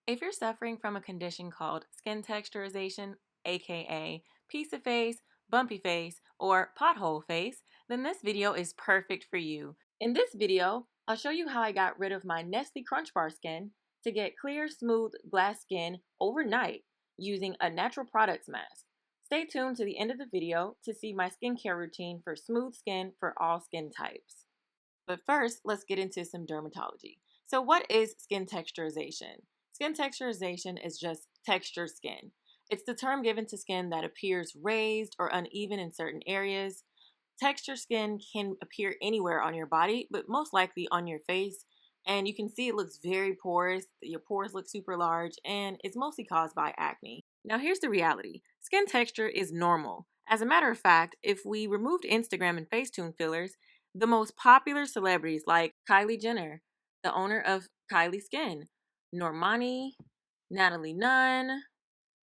If you're suffering from a condition called skin texturization, aka piece of face, bumpy face, or pothole face, then this video is perfect for you. In this video, I'll show you how I got rid of my Nestle Crunch Bar skin to get clear, smooth, glass skin overnight using a natural products mask. Stay tuned to the end of the video to see my skincare routine for smooth skin for all skin types. But first, let's get into some dermatology. So what is skin texturization? Skin texturization is just textured skin. It's the term given to skin that appears raised or uneven in certain areas. Textured skin can appear anywhere on your body, but most likely on your face. And you can see it looks very porous, your pores look super large, and it's mostly caused by acne. Now here's the reality. Skin texture is normal. As a matter of fact, if we removed Instagram and Facetune fillers, the most popular celebrities like Kylie Jenner, the owner of Kylie Skin, Normani, Natalie Nunn,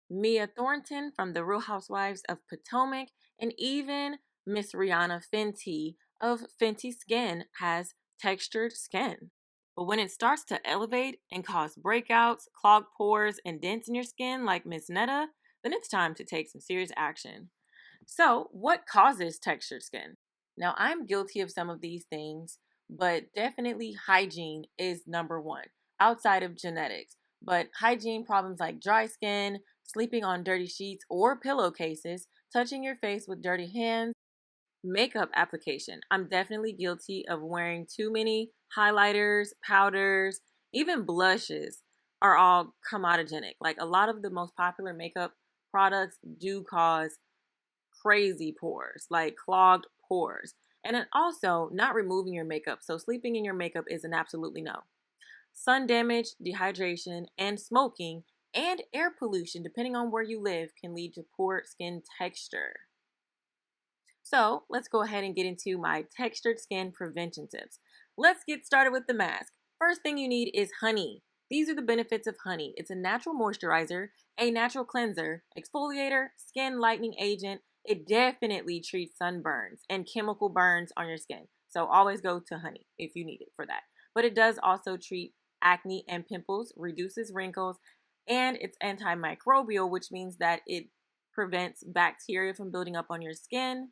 Mia Thornton from The Real Housewives of Potomac, and even Miss Rihanna Fenty of Fenty Skin has textured skin. But when it starts to elevate and cause breakouts, clogged pores, and dents in your skin like Miss Netta, then it's time to take some serious action. So, what causes textured skin? Now, I'm guilty of some of these things, but definitely hygiene is number one, outside of genetics. But hygiene problems like dry skin, sleeping on dirty sheets or pillowcases, touching your face with dirty hands, makeup application. I'm definitely guilty of wearing too many highlighters, powders, even blushes are all comedogenic. Like a lot of the most popular makeup products do cause crazy pores, like clogged pores. And then also not removing your makeup. So sleeping in your makeup is an absolutely no. Sun damage, dehydration, and smoking and air pollution, depending on where you live, can lead to poor skin texture. So let's go ahead and get into my textured skin prevention tips. Let's get started with the mask. First thing you need is honey. These are the benefits of honey. It's a natural moisturizer, a natural cleanser, exfoliator, skin lightening agent. It definitely treats sunburns and chemical burns on your skin. So always go to honey if you need it for that. But it does also treat acne and pimples, reduces wrinkles, and it's antimicrobial, which means that it prevents bacteria from building up on your skin.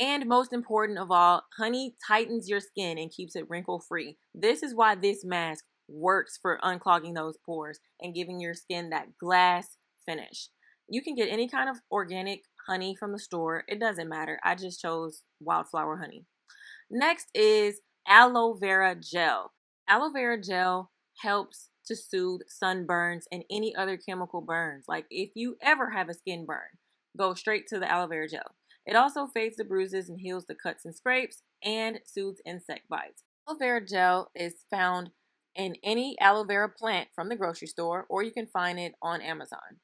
And most important of all, honey tightens your skin and keeps it wrinkle free. This is why this mask works for unclogging those pores and giving your skin that glass finish. You can get any kind of organic honey from the store. It doesn't matter. I just chose wildflower honey. Next is aloe vera gel. Aloe vera gel helps to soothe sunburns and any other chemical burns. Like if you ever have a skin burn, go straight to the aloe vera gel. It also fades the bruises and heals the cuts and scrapes and soothes insect bites. Aloe vera gel is found in any aloe vera plant from the grocery store, or you can find it on Amazon.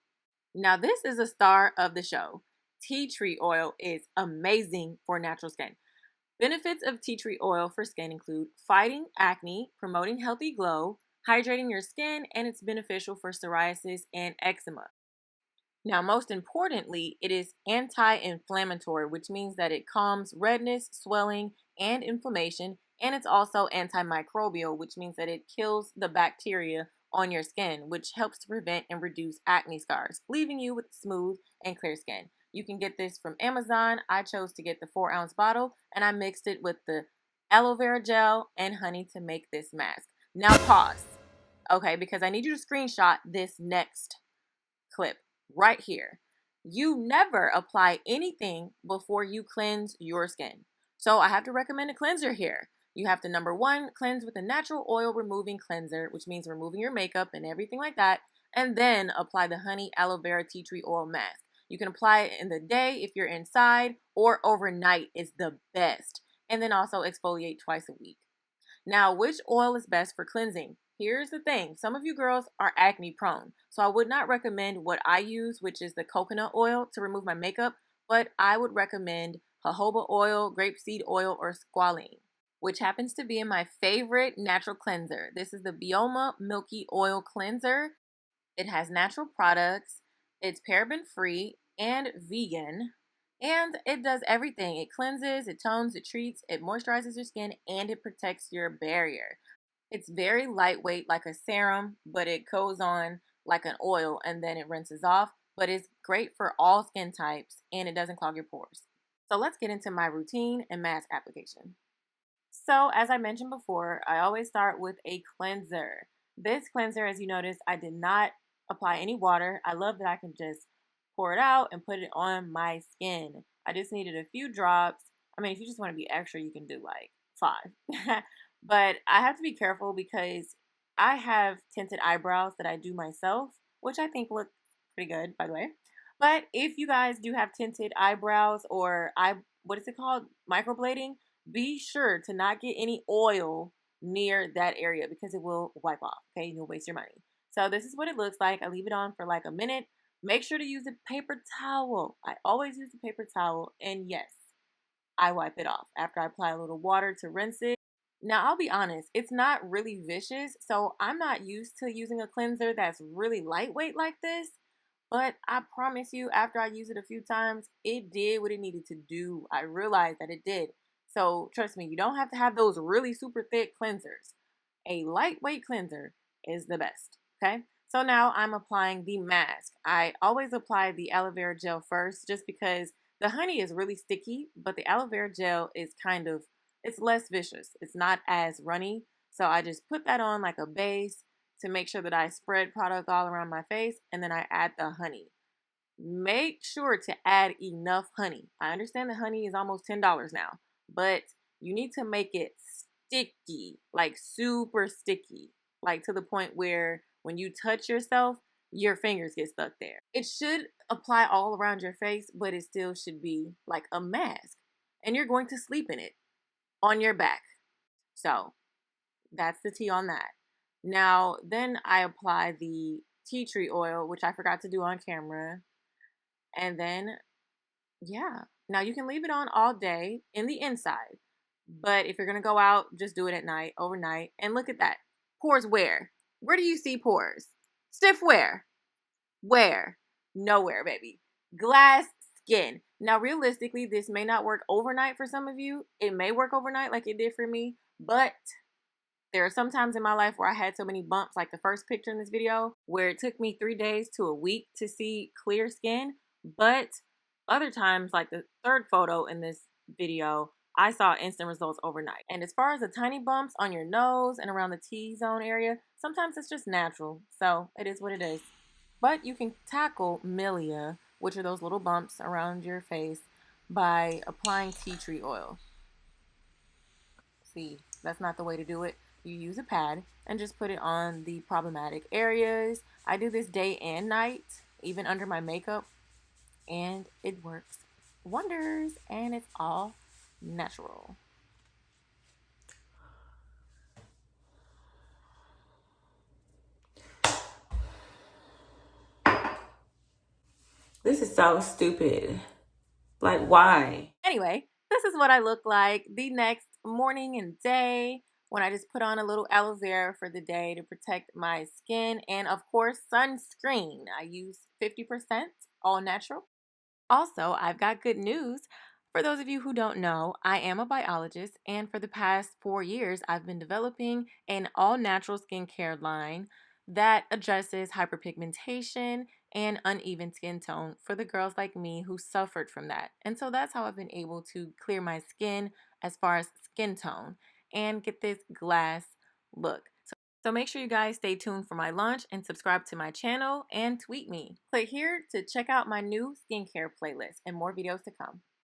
Now, this is a star of the show. Tea tree oil is amazing for natural skin. Benefits of tea tree oil for skin include fighting acne, promoting healthy glow, hydrating your skin, and it's beneficial for psoriasis and eczema. Now, most importantly, it is anti-inflammatory, which means that it calms redness, swelling, and inflammation, and it's also antimicrobial, which means that it kills the bacteria on your skin, which helps to prevent and reduce acne scars, leaving you with smooth and clear skin. You can get this from Amazon. I chose to get the 4-ounce bottle, and I mixed it with the aloe vera gel and honey to make this mask. Now pause, okay, because I need you to screenshot this next clip right here. You never apply anything before you cleanse your skin. So I have to recommend a cleanser here. You have to, number one, cleanse with a natural oil removing cleanser, which means removing your makeup and everything like that, and then apply the honey aloe vera tea tree oil mask. You can apply it in the day if you're inside, or overnight is the best. And then also exfoliate twice a week. Now, which oil is best for cleansing? Here's the thing. Some of you girls are acne prone. So I would not recommend what I use, which is the coconut oil to remove my makeup, but I would recommend jojoba oil, grapeseed oil, or squalene, which happens to be in my favorite natural cleanser. This is the Bioma Milky Oil Cleanser. It has natural products. It's paraben free and vegan. And it does everything. It cleanses, it tones, it treats, it moisturizes your skin, and it protects your barrier. It's very lightweight, like a serum, but it goes on like an oil and then it rinses off. But it's great for all skin types and it doesn't clog your pores. So let's get into my routine and mask application. So, as I mentioned before, I always start with a cleanser. This cleanser, as you notice, I did not apply any water. I love that I can just pour it out and put it on my skin. I just needed a few drops. I mean, if you just want to be extra, you can do like 5. But I have to be careful because I have tinted eyebrows that I do myself, which I think look pretty good, by the way. But if you guys do have tinted eyebrows or what is it called? Microblading, be sure to not get any oil near that area because it will wipe off, okay? You'll waste your money. So this is what it looks like. I leave it on for like a minute. Make sure to use a paper towel. I always use a paper towel. And yes, I wipe it off after I apply a little water to rinse it. Now, I'll be honest, it's not really vicious. So I'm not used to using a cleanser that's really lightweight like this. But I promise you, after I used it a few times, it did what it needed to do. I realized that it did. So trust me, you don't have to have those really super thick cleansers. A lightweight cleanser is the best. Okay. So now I'm applying the mask. I always apply the aloe vera gel first just because the honey is really sticky, but the aloe vera gel is it's less vicious. It's not as runny. So I just put that on like a base to make sure that I spread product all around my face and then I add the honey. Make sure to add enough honey. I understand the honey is almost $10 now, but you need to make it sticky, like super sticky, like to the point where when you touch yourself, your fingers get stuck there. It should apply all around your face, but it still should be like a mask. And you're going to sleep in it on your back. So that's the tea on that. Now, then I apply the tea tree oil, which I forgot to do on camera. And then, yeah. Now you can leave it on all day in the inside. But if you're going to go out, just do it at night, overnight. And look at that. Pores where? Where do you see pores? Stiff where? Where? Nowhere, baby. Glass skin. Now, realistically, this may not work overnight for some of you. It may work overnight like it did for me. But there are some times in my life where I had so many bumps, like the first picture in this video, where it took me 3 days to a week to see clear skin. But other times, like the third photo in this video, I saw instant results overnight. And as far as the tiny bumps on your nose and around the T-zone area, sometimes it's just natural. So it is what it is. But you can tackle milia, which are those little bumps around your face, by applying tea tree oil. See, that's not the way to do it. You use a pad and just put it on the problematic areas. I do this day and night, even under my makeup, and it works wonders, and it's all natural. This is so stupid. Like, why? Anyway, this is what I look like the next morning and day when I just put on a little aloe vera for the day to protect my skin. And of course, sunscreen. I use 50% all natural. Also, I've got good news. For those of you who don't know, I am a biologist, and for the past 4 years, I've been developing an all natural skincare line that addresses hyperpigmentation and uneven skin tone for the girls like me who suffered from that. And so that's how I've been able to clear my skin as far as skin tone and get this glass look. So make sure you guys stay tuned for my launch and subscribe to my channel and tweet me. Click here to check out my new skincare playlist and more videos to come.